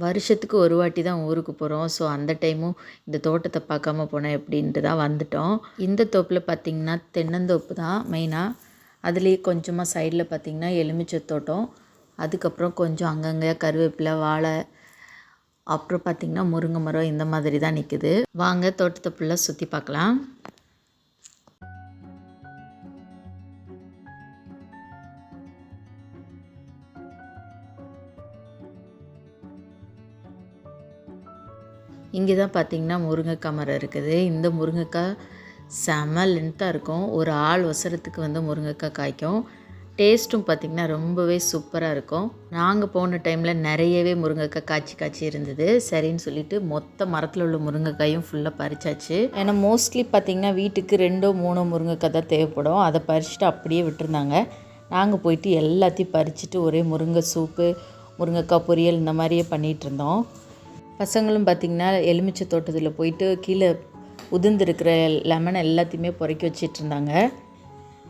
வருஷத்துக்கு ஒரு வாட்டி தான் ஊருக்கு போகிறோம். ஸோ அந்த டைமும் இந்த தோட்டத்தை பார்க்காம போனால் எப்படின்ட்டு தான் வந்துட்டோம். இந்த தோப்பில் பார்த்திங்கன்னா தென்னந்தோப்பு தான் மெயினாக. அதுலேயே கொஞ்சமாக சைடில் பார்த்திங்கன்னா எலுமிச்சை தோட்டம், அதுக்கப்புறம் கொஞ்சம் அங்கங்கே கருவேப்பிலை, வாழை, அப்புறம் பார்த்திங்கன்னா முருங்கை மரம் இந்த மாதிரி தான் நிற்குது. வாங்க தோட்டத்தை ஃபுல்லாக சுற்றி பார்க்கலாம். இங்கே தான் பார்த்திங்கன்னா முருங்கைக்காய் மரம் இருக்குது. இந்த முருங்கைக்காய் செம லென்த்தாக இருக்கும். ஒரு ஆள் ஒசரத்துக்கு வந்து முருங்கைக்காய் காய்க்கும். டேஸ்ட்டும் பார்த்திங்கன்னா ரொம்பவே சூப்பராக இருக்கும். நாங்கள் போன டைமில் நிறையவே முருங்கைக்காய் காய்ச்சி இருந்தது. சரின்னு சொல்லிவிட்டு மொத்த மரத்தில் உள்ள முருங்கைக்காயும் ஃபுல்லாக பறிச்சாச்சு. ஏன்னா மோஸ்ட்லி பார்த்திங்கன்னா வீட்டுக்கு 2-3 முருங்கைக்காய் தான் தேவைப்படும். அதை பறிச்சுட்டு அப்படியே விட்டுருந்தாங்க. நாங்கள் போயிட்டு எல்லாத்தையும் பறிச்சுட்டு ஒரே முருங்கை சூப்பு, முருங்கைக்காய் பொரியல் இந்த மாதிரியே பண்ணிகிட்டு இருந்தோம். பசங்களும் பார்த்திங்கன்னா எலுமிச்சை தோட்டத்தில் போயிட்டு கீழே உதிர்ந்துருக்கிற லெமனை எல்லாத்தையுமே பொறுக்கி வச்சிட்டு இருந்தாங்க.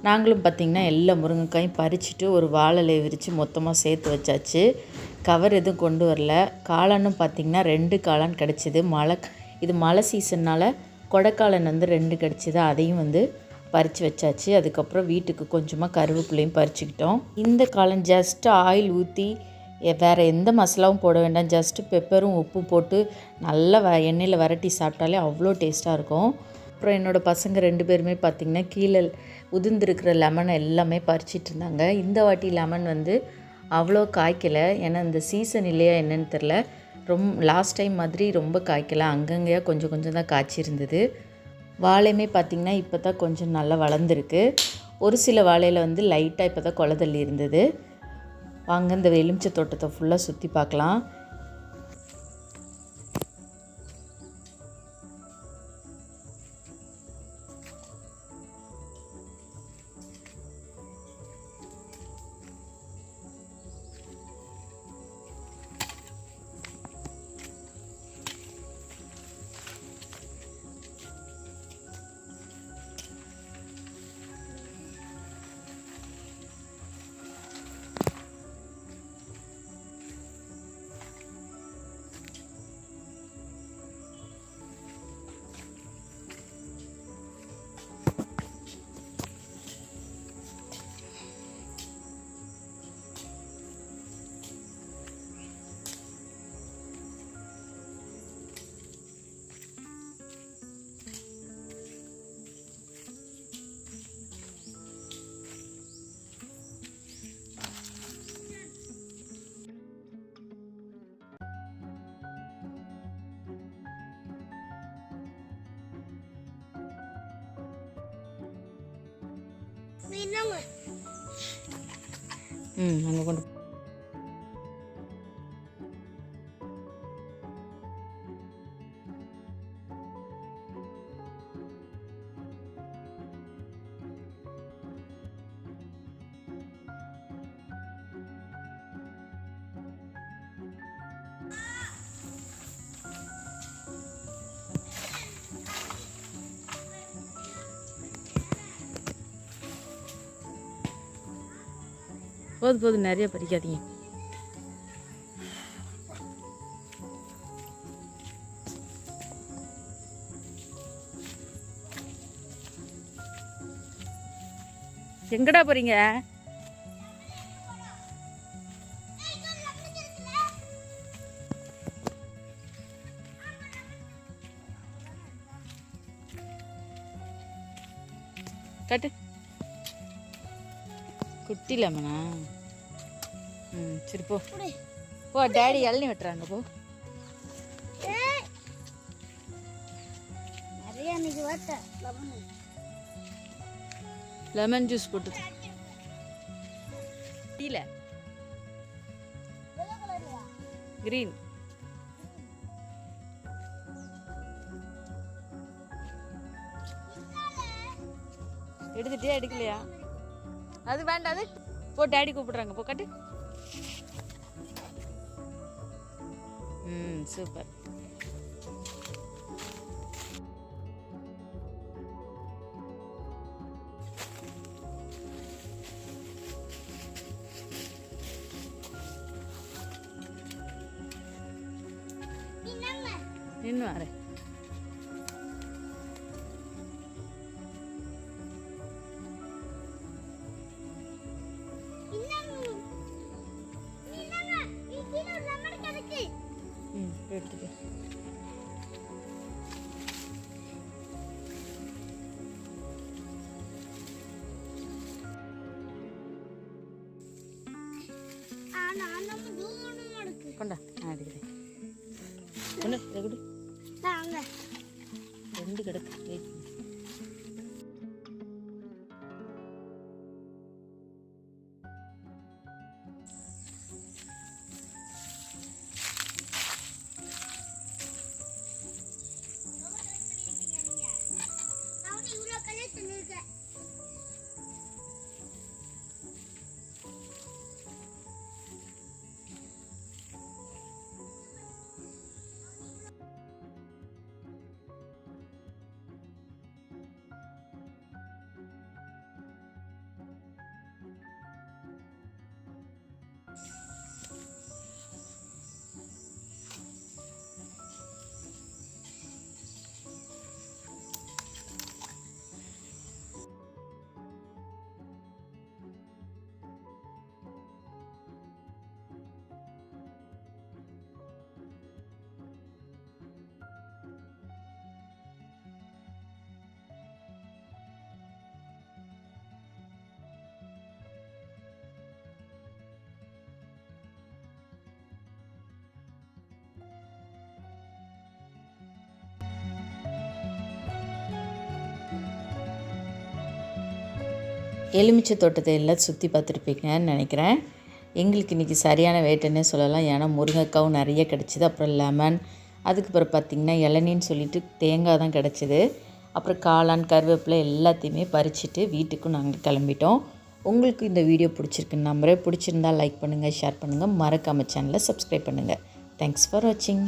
நாங்களும் பார்த்திங்கன்னா எல்லா முருங்கைக்காயும் பறிச்சுட்டு ஒரு வாழை விரித்து மொத்தமாக சேர்த்து வச்சாச்சு. கவர் எதுவும் கொண்டு வரல. காளானும் பார்த்திங்கன்னா 2 காளான் கிடச்சிது. இது மழை சீசன்னால் கொடைக்காளான் வந்து 2 கிடச்சிது. அதையும் வந்து பறித்து வச்சாச்சு. அதுக்கப்புறம் வீட்டுக்கு கொஞ்சமாக கருவேப்பிலையும் பறிச்சுக்கிட்டோம். இந்த காளான் ஜஸ்ட்டு ஆயில் ஊற்றி வேறு எந்த மசாலாவும் போட வேண்டாம். ஜஸ்ட்டு பெப்பரும் உப்பும் போட்டு நல்லா எண்ணெயில் வரட்டி சாப்பிட்டாலே அவ்வளோ டேஸ்ட்டாக இருக்கும். அப்புறம் என்னோடய பசங்க 2 பேருமே பார்த்திங்கன்னா கீழே உதிர்ந்துருக்கிற லெமனை எல்லாமே பறிச்சிட்டு இருந்தாங்க. இந்த வாட்டி லெமன் வந்து அவ்வளோ காய்க்கலை. ஏன்னா இந்த சீசன் இல்லையா என்னன்னு தெரில, லாஸ்ட் டைம் மாதிரி ரொம்ப காய்க்கலை. அங்கங்கேயா கொஞ்சம் தான் காய்ச்சிருந்தது. வாழையுமே பார்த்திங்கன்னா இப்போ தான் கொஞ்சம் நல்லா வளர்ந்துருக்கு. ஒரு சில வாழையில் வந்து லைட்டாக இப்போ தான் கொலை இருந்தது. வாங்க இந்த எலுமிச்சை தோட்டத்தை ஃபுல்லாக சுற்றி பார்க்கலாம். அங்கே கொண்டு போதும் நிறைய பறிக்காதீங்க. எங்கடா போறீங்க? கட்டு குட்டி லெமனா? சரி போ டேடி இளநீ வெட்டுறாங்க. போ லெமன் ஜூஸ் போட்டு டீல கிரீன் எடுத்துட்டியா எடுக்கலையா? அது வேண்டாம். அது போ டேடி கூப்பிடுறாங்க. போ கட்டு. சூப்பர். நின்று வரேன். எடுத்துக்க. கொண்டா நான் எடுக்கிறேன். ஒன்று இதை கொடு. ரெண்டு கிடக்கு. வெயிட். எலுமிச்சை தோட்டத்தை எல்லாம் சுற்றி பார்த்துருப்பீங்கன்னு நினைக்கிறேன். எங்களுக்கு இன்றைக்கி சரியான வேட்டைன்னே சொல்லலாம். ஏன்னா முருங்கைக்காவும் நிறைய கிடச்சிது. அப்புறம் லெமன், அதுக்கப்புறம் பார்த்திங்கன்னா இளநின்னு சொல்லிட்டு தேங்காய் தான் கிடச்சிது. அப்புறம் காளான், கருவேப்பிலை எல்லாத்தையுமே பறிச்சுட்டு வீட்டுக்கும் நாங்கள் கிளம்பிட்டோம். உங்களுக்கு இந்த வீடியோ பிடிச்சிருக்குன்னு நம்புறேன். பிடிச்சிருந்தால் லைக் பண்ணுங்கள், ஷேர் பண்ணுங்கள், மறக்காமல் சேனலை சப்ஸ்கிரைப் பண்ணுங்கள். தேங்க்ஸ் ஃபார் வாட்சிங்.